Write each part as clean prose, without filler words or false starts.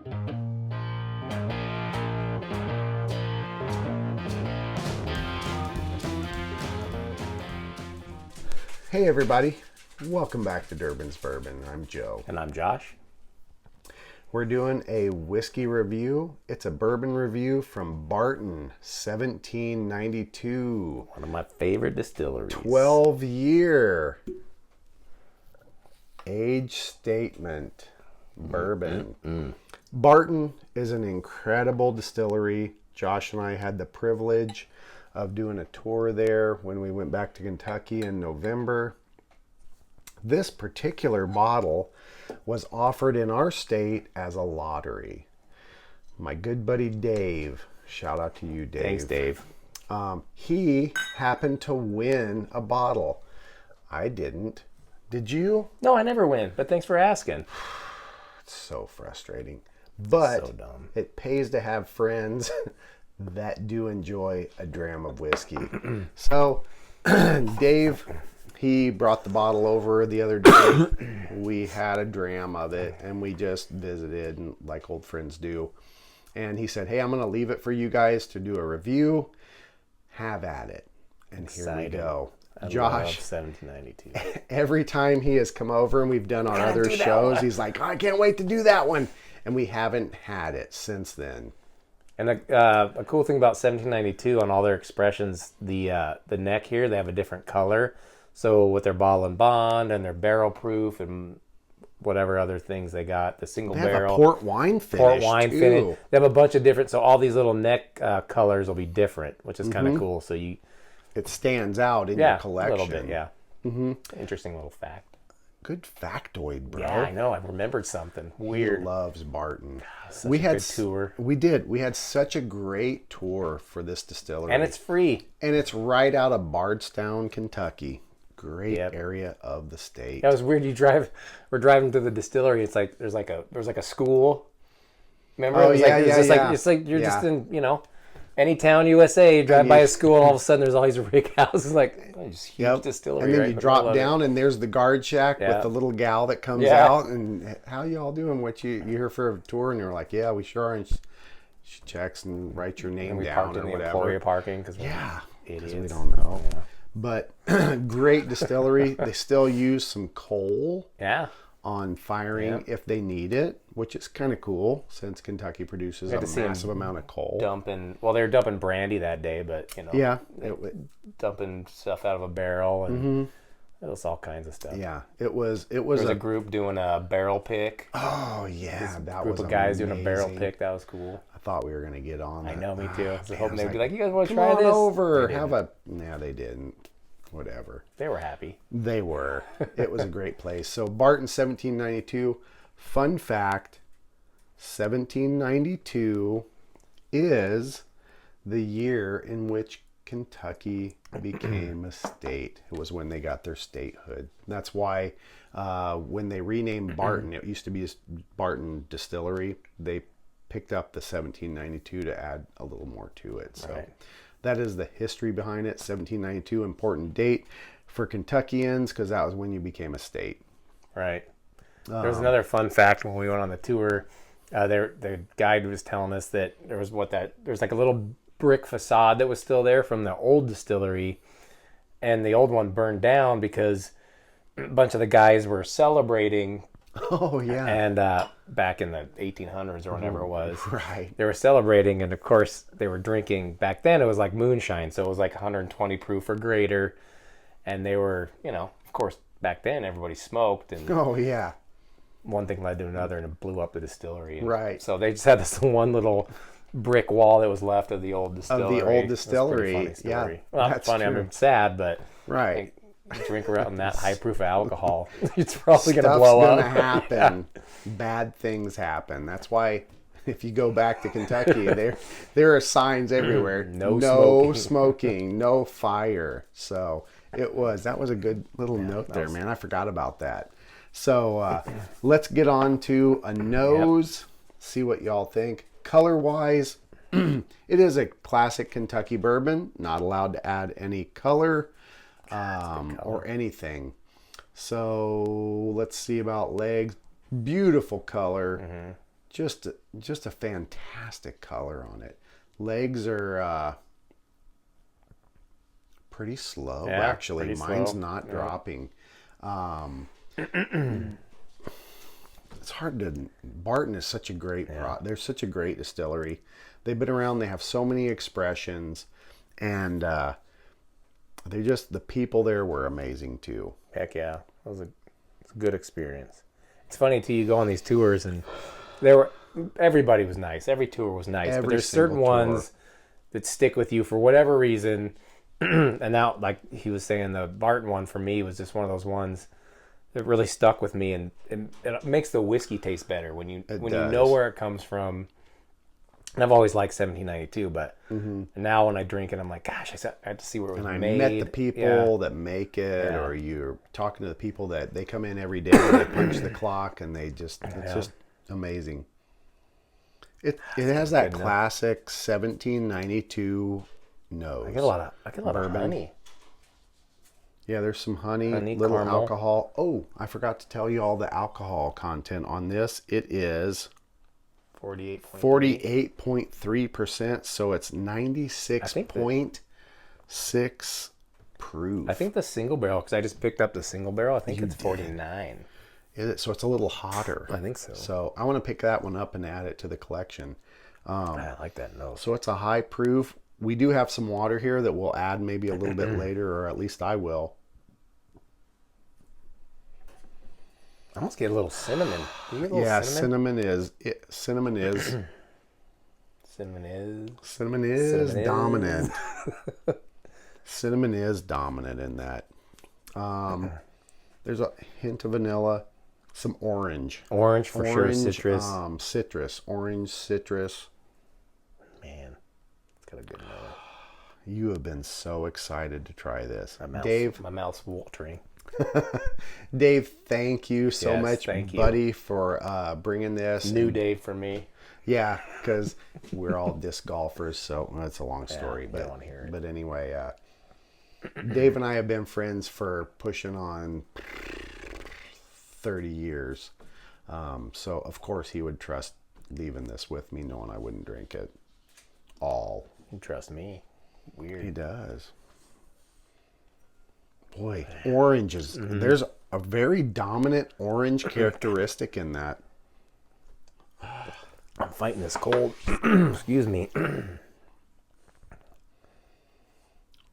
Hey everybody, welcome back to Durbin's Bourbon. I'm Joe. And I'm Josh. We're doing a whiskey review. It's a bourbon review from Barton, 1792. One of my favorite distilleries. 12-year age statement bourbon. Barton is an incredible distillery. Josh and I had the privilege of doing a tour there when we went back to Kentucky in November. This particular bottle was offered in our state as a lottery. My good buddy Dave, shout out to you, Dave. Thanks, Dave. He happened to win a bottle. I didn't. Did you? No, I never win, but thanks for asking. It's so frustrating. But So dumb. it pays to have friends that do enjoy a dram of whiskey. So Dave, he brought the bottle over the other day. We had a dram of it and we just visited, and like old friends do. And he said, hey, I'm going to leave it for you guys to do a review. Have at it. And Exciting. Here we go. I Josh, love 1792. every time he has come over and we've done our other shows, he's like, I can't wait to do that one. And we haven't had it since then. And a cool thing about 1792 on all their expressions, the neck here, they have a different color. So with their bottle and bond and their barrel proof and whatever other things they got, the single They barrel. have a port wine finish, finish. They have a bunch of different, so all these little neck colors will be different, which is kind of cool. So It stands out in your collection. a little bit, yeah. Interesting little fact. Good factoid, bro. Yeah, I know. I remembered something weird. He loves Barton. Such a good tour. We did. We had such a great tour for this distillery. And it's free. And it's right out of Bardstown, Kentucky. Great Yep. area of the state. That was weird. We're driving to the distillery. It's like there's like a school. Remember? Oh, It was yeah, like, yeah, just yeah. Like it's like you're Yeah. just in any town USA. You drive by a school, and all of a sudden there's all these rig houses. Like just huge distillery. And then right you in the drop middle of down, and there's the guard shack Yeah. with the little gal that comes Yeah. out. And how y'all doing? What you here for a tour? And you're like, yeah, we sure are. And she checks and writes your name And we down parked or in the whatever. employee parking because Yeah, because we idiots. don't know. Yeah. But great distillery. They still use some coal Yeah. on firing if they need it, which is kind of cool since Kentucky produces a to see 'em massive amount of coal. They were dumping brandy that day, but Yeah, dumping stuff out of a barrel and it was all kinds of stuff. yeah. It was There was a group doing a barrel pick. oh yeah, that Group was of guys doing a barrel amazing. pick. That was cool. I thought we were gonna get on. I that. know, me too. I was Man, hoping I they'd be like, "You guys want to come try on this?" over. They Have didn't. no, they didn't. Whatever. They were happy. They were. It was a great place. So Barton, 1792. Fun fact: 1792 is the year in which Kentucky became a state. It was when they got their statehood. That's why when they renamed Barton, it used to be Barton Distillery. They picked up the 1792 to add a little more to it. So Right. that is the history behind it. 1792, important date for Kentuckians because that was when you became a state. Right. There was another fun fact when we went on the tour. The guide was telling us that there's like a little brick facade that was still there from the old distillery, and the old one burned down because a bunch of the guys were celebrating. Oh yeah. And back in the 1800s or whenever it was, Right. they were celebrating, and of course they were drinking. Back then it was like moonshine, so it was like 120 proof or greater, and they were, of course back then everybody smoked, and Oh yeah. one thing led to another, and it blew up the distillery. And Right. So they just had this one little brick wall that was left of the old distillery. Of the old It was a distillery. pretty funny story. Yeah, Well, not that's funny. true. I mean, sad, but Right. drink around that high proof alcohol, it's probably going to Stuff's blow gonna up. happen. Bad things happen. That's why if you go back to Kentucky, there are signs everywhere. No smoking, no fire. So that was a good little note there, man. I forgot about that. So let's get on to a nose. See what y'all think. Color wise, it is a classic Kentucky bourbon. Not allowed to add any color. Or anything. So let's see about legs. Beautiful color. just a fantastic color on it. Legs are pretty slow, actually. Pretty Mine's slow. not dropping. It's hard to. Barton is such a great they're such a great distillery. They've been around. They have so many expressions, and they just, the people there were amazing too. Heck yeah, it was a good experience. It's funny too. You go on these tours, and everybody was nice. Every tour was nice, but there's certain ones that stick with you for whatever reason. And now, like he was saying, the Barton one for me was just one of those ones that really stuck with me, and it makes the whiskey taste better when you know where it comes from. And I've always liked 1792, but now when I drink it, I'm like, gosh, I had to see where it was made. And I met the people that make it, or you're talking to the people that they come in every day and they punch the clock, and they just, it's just amazing. It has that classic 1792 nose. I get a lot of honey. Yeah, there's some honey, little caramel. alcohol. Oh, I forgot to tell you all the alcohol content on this. It is 48.3%, so it's 96.6 proof. I think the single barrel, because I just picked up the single barrel, I think it's 49. Is it? So it's a little hotter. I think so. So I want to pick that one up and add it to the collection. I like that nose. So it's a high proof. We do have some water here that we'll add maybe a little bit later, or at least I will. I almost get a little cinnamon. Do you get a little cinnamon? Cinnamon is dominant. Cinnamon is dominant in that. There's a hint of vanilla, some orange. Orange for sure. Citrus. Orange citrus. Man, it's got a good nose. You have been so excited to try this. My mouth's watering. Dave, thank you so much, thank you, buddy, for bringing this. New Dave for me. Yeah, because we're all disc golfers, so that's a long story. I don't want to hear it. But anyway, Dave and I have been friends for pushing on 30 years. So, of course, he would trust leaving this with me, knowing I wouldn't drink it all. You trust me. Weird. He does. Boy, oranges. There's a very dominant orange characteristic in that. I'm fighting this cold. Excuse me.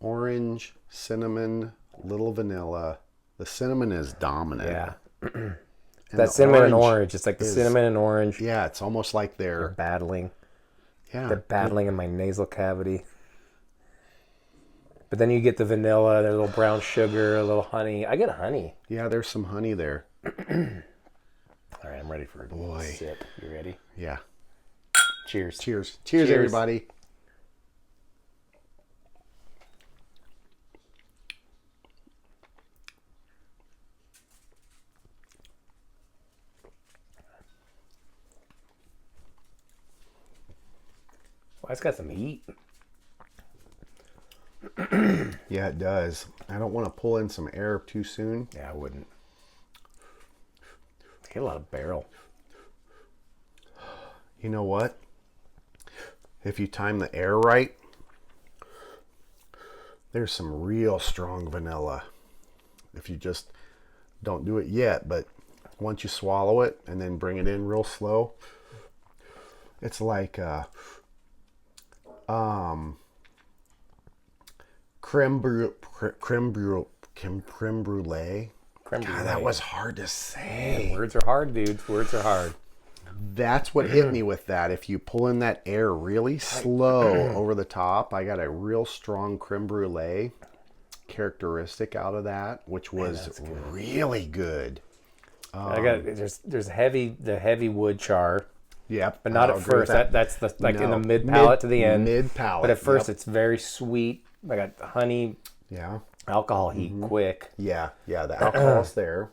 Orange, cinnamon, little vanilla. The cinnamon is dominant. Yeah. And that cinnamon and orange. It's like the cinnamon and orange. Yeah, it's almost like they're battling. Yeah. They're battling in my nasal cavity. But then you get the vanilla, there's a little brown sugar, a little honey. I get honey. Yeah, there's some honey there. All right, I'm ready for a sip. You ready? Yeah. Cheers. Cheers. Cheers, everybody. Well, it's got some heat. Yeah, it does. I don't want to pull in some air too soon. Yeah, I wouldn't. I get a lot of barrel. You know what? If you time the air right, there's some real strong vanilla. If you just don't do it yet, but once you swallow it and then bring it in real slow, it's like creme brulee. God, that was hard to say. Man, words are hard, dudes. Words are hard. That's what hit me with that. If you pull in that air really slow over the top, I got a real strong creme brulee characteristic out of that, which was really good. I got there's the heavy wood char. Yep, but not at first. That's the in the mid palate to the end. Mid palate. But at first, it's very sweet. I got honey. Yeah. Alcohol heat quick. Yeah. The alcohol's there.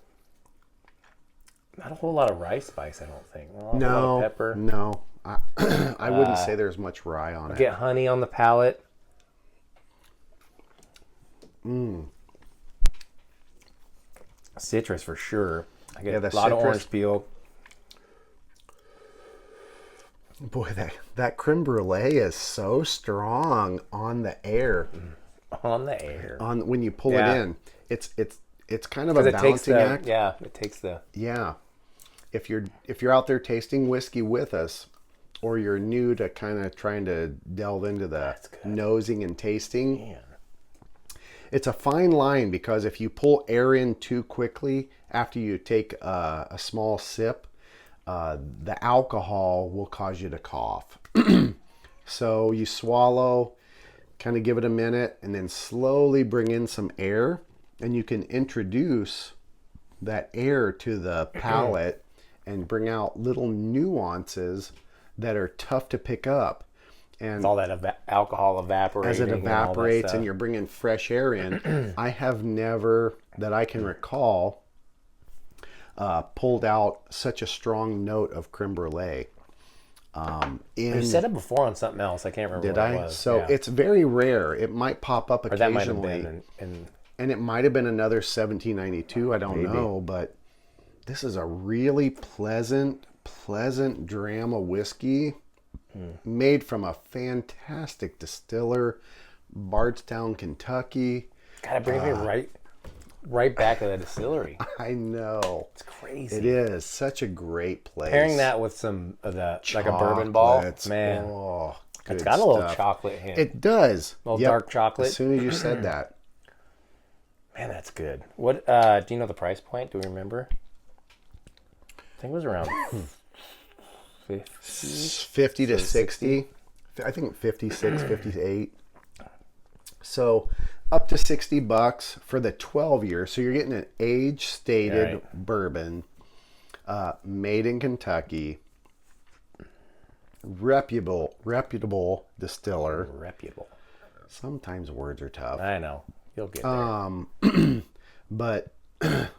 Not a whole lot of rye spice, I don't think. No. A lot of pepper. No. I wouldn't say there's much rye on it. Get honey on the palate. Citrus for sure. I get a lot of orange peel. Boy, that creme brulee is so strong on the air. On the air. On when you pull it in, it's kind of a Because it takes balancing act. Yeah, it takes the. Yeah. If you're out there tasting whiskey with us, or you're new to kind of trying to delve into the nosing and tasting, Man. it's a fine line, because if you pull air in too quickly after you take a small sip, the alcohol will cause you to cough. So you swallow, kind of give it a minute, and then slowly bring in some air, and you can introduce that air to the palate and bring out little nuances that are tough to pick up. And With all that alcohol evaporating. as it evaporates and and you're bringing fresh air in, I have never, that I can recall, pulled out such a strong note of creme brulee. You said it before on something else. I can't remember Did what I? it was. So it's very rare. It might pop up Or that might occasionally. have been And it might have been another 1792. I don't know. But this is a really pleasant dram of whiskey made from a fantastic distiller, Bardstown, Kentucky. Gotta bring me right back to the distillery. I know. It's crazy. It is such a great place. Pairing that with some of the like a bourbon ball, Chocolates. man. Oh, It's good got a little stuff. chocolate hint. It does. A little dark chocolate. As soon as you said that. Man, that's good. What do you know the price point? Do we remember? I think it was around 50 to 60. I think 56, 58. So up to $60 for the 12 year. So you're getting an age stated bourbon, made in Kentucky, reputable distiller. reputable. Sometimes words are tough. I know. You'll get there. But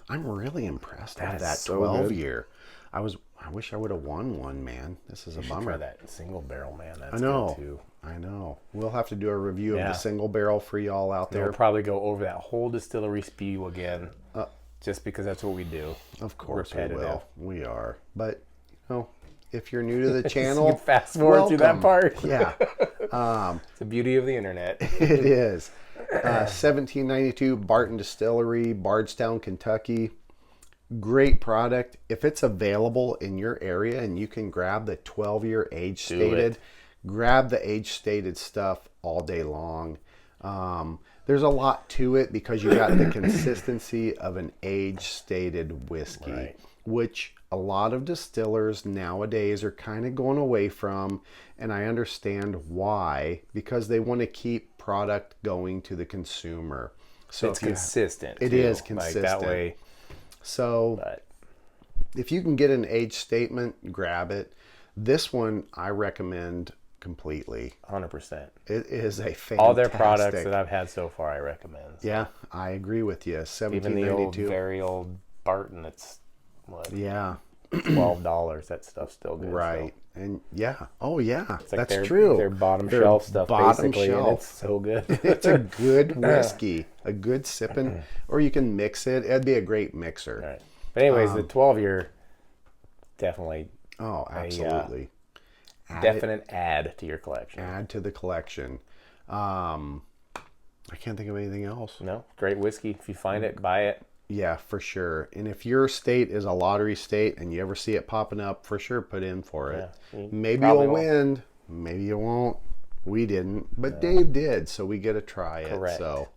I'm really impressed with that so 12 good. year. I wish I would have won one, man. This is a Try bummer. that single barrel, man. That's I know. good too. I know. We'll have to do a review of Yeah. the single barrel for y'all out there. We'll probably go over that whole distillery spew again, just because that's what we do. Of course Repetitive. we will. We are. But, if you're new to the You channel, can fast forward through that welcome. part. Yeah, It's the beauty of the internet. it is. 1792 Barton Distillery, Bardstown, Kentucky. Great product. If it's available in your area and you can grab the 12-year age stated, grab the age stated stuff all day long. There's a lot to it because you got the consistency of an age stated whiskey, which a lot of distillers nowadays are kind of going away from, and I understand why, because they want to keep product going to the consumer. So It's consistent. It too. is consistent. Like that way. So if you can get an age statement, grab it. This one I recommend completely. 100%. It is a fantastic. All their products that I've had so far, I recommend. So Yeah, I agree with you. even the old, 1792. very old Barton, that's what, Yeah, $12. That stuff's still good. right. And yeah, oh yeah, It's like that's their, true. Their bottom Their shelf stuff, bottom basically, shelf. and it's so good. It's a good whiskey, a good sipping, or you can mix it. It'd be a great mixer. Right. But anyways, the 12-year, definitely Oh, absolutely. definite add to your collection. Add to the collection. I can't think of anything else. No, great whiskey. If you find it, buy it. Yeah, for sure. And if your state is a lottery state and you ever see it popping up, for sure put in for it. you Maybe probably you'll won't. win. Maybe you won't. We didn't, but Dave did, so we get to try it. Correct. So,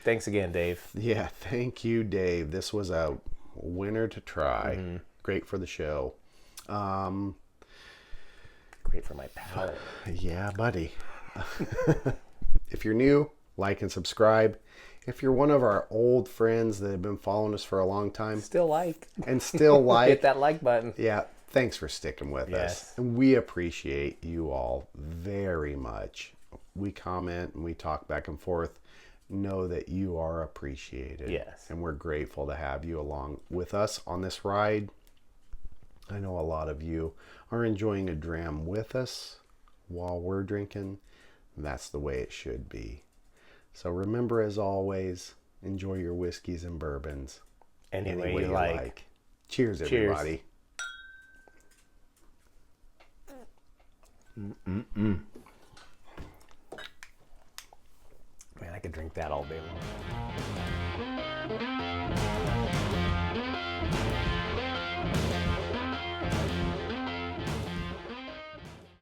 Thanks again, Dave. yeah, thank you, Dave. This was a winner to try. Great for the show. Great for my palate. Yeah, buddy. If you're new, like and subscribe. If you're one of our old friends that have been following us for a long time Still like. and still like, Hit that like button. yeah, thanks for sticking with us. Yes. And we appreciate you all very much. We comment and we talk back and forth. Know that you are appreciated. Yes. And we're grateful to have you along with us on this ride. I know a lot of you are enjoying a dram with us while we're drinking. That's the way it should be. So remember, as always, enjoy your whiskeys and bourbons Any way way you like. Cheers, Cheers. everybody. Man, I could drink that all day long.